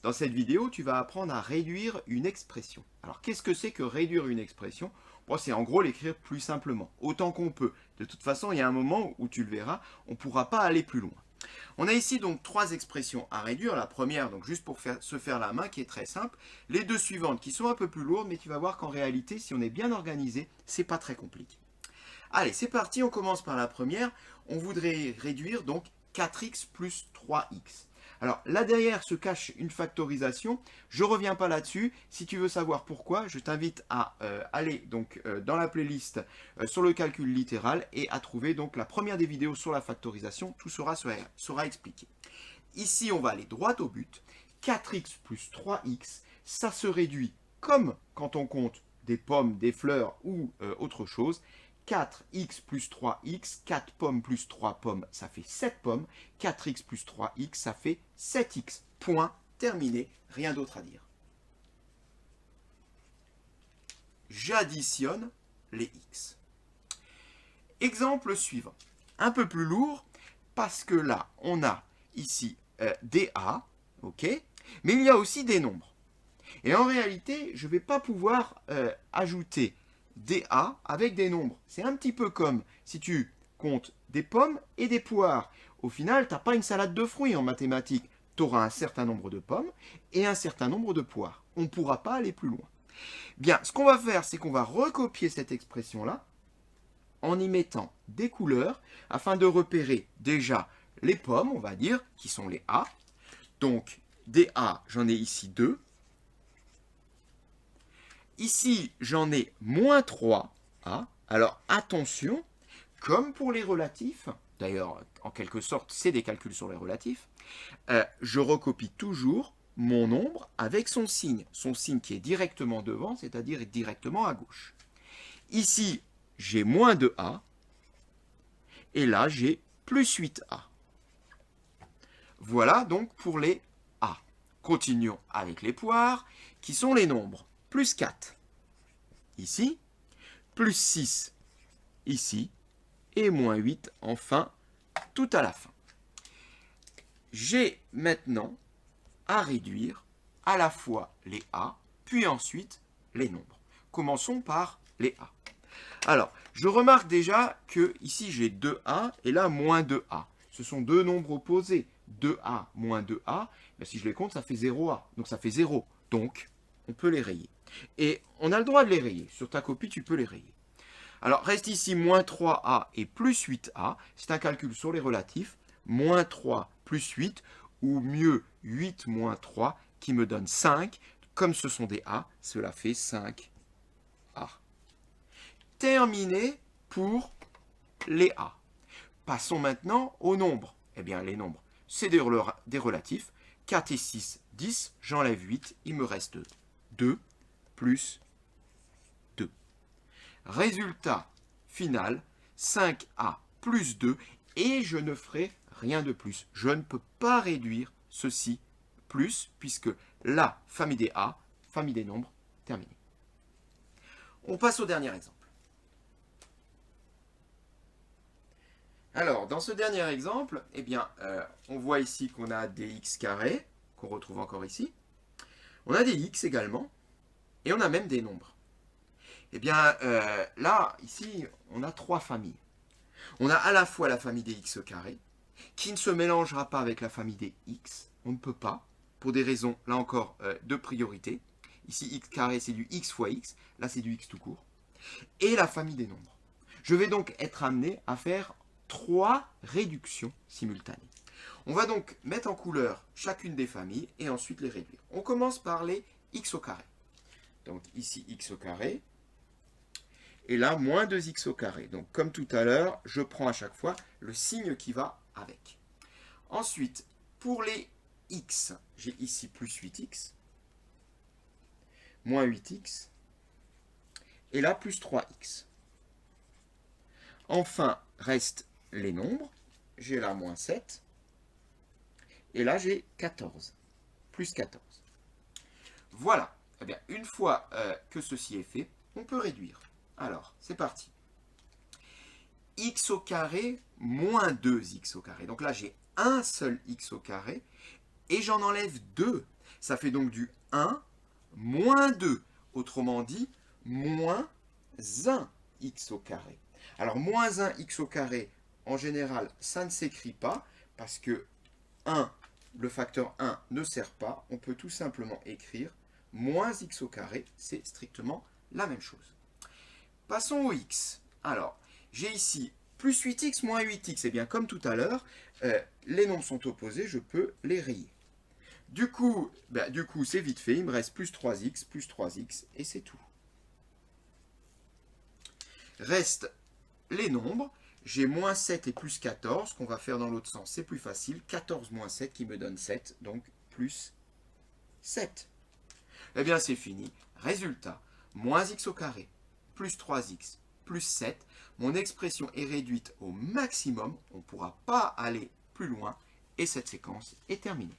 Dans cette vidéo, tu vas apprendre à réduire une expression. Alors, qu'est-ce que c'est que réduire une expression? Bon, c'est en gros l'écrire plus simplement, autant qu'on peut. De toute façon, il y a un moment où tu le verras, on ne pourra pas aller plus loin. On a ici donc trois expressions à réduire. La première, donc juste pour se faire la main, qui est très simple. Les deux suivantes qui sont un peu plus lourdes, mais tu vas voir qu'en réalité, si on est bien organisé, c'est pas très compliqué. Allez, c'est parti, on commence par la première. On voudrait réduire donc 4x plus 3x. Alors là derrière se cache une factorisation, je ne reviens pas là-dessus. Si tu veux savoir pourquoi, je t'invite à aller donc dans la playlist sur le calcul littéral et à trouver donc la première des vidéos sur la factorisation, tout sera expliqué. Ici on va aller droit au but, 4x plus 3x, ça se réduit comme quand on compte des pommes, des fleurs ou autre chose. 4x plus 3x, 4 pommes plus 3 pommes, ça fait 7 pommes. 4x plus 3x, ça fait 7x. Point, terminé, rien d'autre à dire. J'additionne les x. Exemple suivant. Un peu plus lourd, parce que là, on a ici des a, ok, mais il y a aussi des nombres. Et en réalité, je ne vais pas pouvoir ajouter des a avec des nombres. C'est un petit peu comme si tu comptes des pommes et des poires. Au final, tu n'as pas une salade de fruits en mathématiques. Tu auras un certain nombre de pommes et un certain nombre de poires. On ne pourra pas aller plus loin. Bien, ce qu'on va faire, c'est qu'on va recopier cette expression-là en y mettant des couleurs afin de repérer déjà les pommes, on va dire, qui sont les a. Donc, des a, j'en ai ici 2. Ici, j'en ai moins 3a. Alors, attention, comme pour les relatifs, d'ailleurs, en quelque sorte, c'est des calculs sur les relatifs, je recopie toujours mon nombre avec son signe qui est directement devant, c'est-à-dire directement à gauche. Ici, j'ai moins 2a, et là, j'ai plus 8a. Voilà donc pour les a. Continuons avec les poires, qui sont les nombres. Plus 4, ici, plus 6, ici, et moins 8, enfin, tout à la fin. J'ai maintenant à réduire à la fois les a, puis ensuite les nombres. Commençons par les a. Alors, je remarque déjà que ici j'ai 2a et là moins 2a. Ce sont deux nombres opposés. 2a moins 2a, ben si je les compte, ça fait 0a. Donc ça fait 0. Donc, on peut les rayer. Et on a le droit de les rayer. Sur ta copie, tu peux les rayer. Alors, reste ici moins 3a et plus 8a. C'est un calcul sur les relatifs. Moins 3 plus 8, ou mieux 8 moins 3, qui me donne 5. Comme ce sont des a, cela fait 5a. Terminé pour les a. Passons maintenant aux nombres. Eh bien, les nombres, c'est des relatifs. 4 et 6, 10. J'enlève 8. Il me reste 2 plus 2. Résultat final, 5a plus 2. Et je ne ferai rien de plus. Je ne peux pas réduire ceci plus, puisque la famille des a, famille des nombres, terminée. On passe au dernier exemple. Alors, dans ce dernier exemple, eh bien, on voit ici qu'on a des x carrés, qu'on retrouve encore ici. On a des x également, et on a même des nombres. Eh bien, là, ici, on a trois familles. On a à la fois la famille des x carrés, qui ne se mélangera pas avec la famille des x. On ne peut pas, pour des raisons, là encore, de priorité. Ici, x carré, c'est du x fois x. Là, c'est du x tout court. Et la famille des nombres. Je vais donc être amené à faire 3 réductions simultanées. On va donc mettre en couleur chacune des familles et ensuite les réduire. On commence par les x au carré. Donc ici x au carré. Et là, moins 2x au carré. Donc comme tout à l'heure, je prends à chaque fois le signe qui va avec. Ensuite, pour les x, j'ai ici plus 8x, moins 8x, et là plus 3x. Enfin, restent les nombres. J'ai là moins 7. Et là, j'ai 14. Plus 14. Voilà. Eh bien, une fois que ceci est fait, on peut réduire. Alors, c'est parti. X au carré moins 2x au carré. Donc là, j'ai un seul x au carré et j'en enlève 2. Ça fait donc du 1 moins 2. Autrement dit, moins 1x au carré. Alors, moins 1x au carré, en général, ça ne s'écrit pas parce que 1, le facteur 1 ne sert pas. On peut tout simplement écrire moins x au carré, c'est strictement la même chose. Passons au x. Alors, j'ai ici plus 8x moins 8x. Et bien, comme tout à l'heure, les nombres sont opposés, je peux les rayer. Du coup, c'est vite fait, il me reste plus 3x, et c'est tout. Reste les nombres. J'ai moins 7 et plus 14, qu'on va faire dans l'autre sens, c'est plus facile. 14 moins 7 qui me donne 7, donc plus 7. Eh bien, c'est fini. Résultat, moins x au carré, plus 3x, plus 7. Mon expression est réduite au maximum. On ne pourra pas aller plus loin. Et cette séquence est terminée.